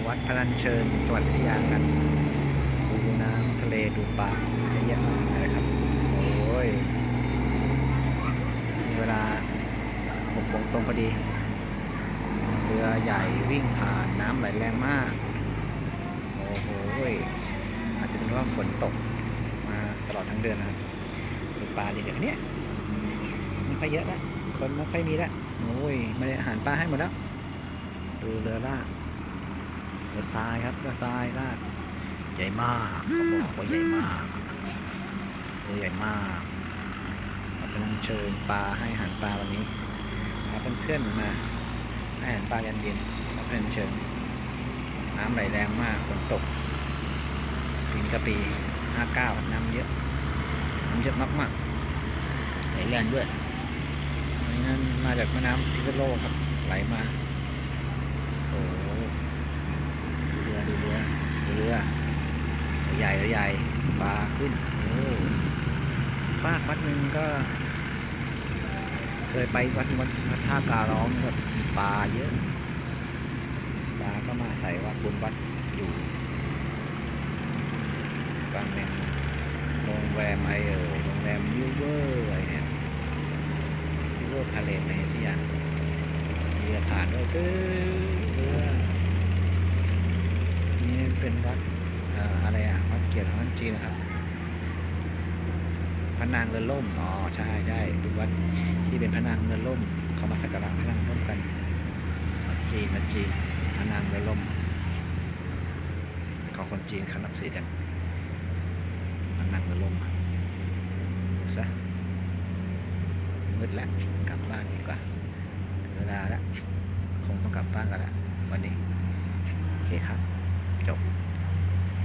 วัดพนัญเชิงจังหวัดพัทยากันดูน้ำทะเลดูปลาเยอะมากเลยครับโอ้ยมีเวลา6 โมงตรงพอดีเรือใหญ่วิ่งผ่านน้ำไหลแรงมากโอ้โหอาจจะเป็นว่าฝนตกมาตลอดทั้งเดือนนะครับดูปลาดีเดี๋ยวนี้ไม่ค่อยเยอะแล้วคนไม่ค่อยมีแล้วโอ้ยไม่ได้อาหารปลาให้หมดแล้วดูเรือลากเรือทรายครับเรือทรายลากใหญ่มากเขาบอกว่าใหญ่มากเรือใหญ่มากเรากำลังเชิญปลาให้อาหารปลาวันนี้พาเพื่อนๆมาให้อาหารปลายันเย็นแล้วเพื่อนเชิญน้ำไหลแรงมากฝนตกปีนี้ก็ปี59น้ำเยอะมากๆไหลแรงด้วยอันนี้นั่นมาจากแม่น้ำพิษณุโลกครับไหลมาโอ้ดูเรือใหญ่ปลาขึ้นโอ้ฟากวัดหนึ่งก็เคยไปวัดท่าการ้องแบบมีปลาเยอะปลาก็มาใส่วัดบนวัดอยู่กลางแมงโรงแรมโรงแรมยูเวอร์อะไรเนี่ยยูเวอร์พาเลทในที่อย่างเรือผ่านด้วยเรือนี่เป็นวัดอะไรวัดเกี่ยวกับวัดจีนนะครับพระนางเรือล่มอ๋อใช่เป็นวัดที่เป็นพระนางเรือล่มเขามาสักการะพระนางร่มกันวัดจีนพระนางเรือล่มเขาคนจีนเขานับถือกันพระนางเรือล่มดูซะมืดแล้วกลับบ้านดีกว่าถึงเวลาแล้วคงต้องกลับบ้านกันละวันนี้โอเคครับจบ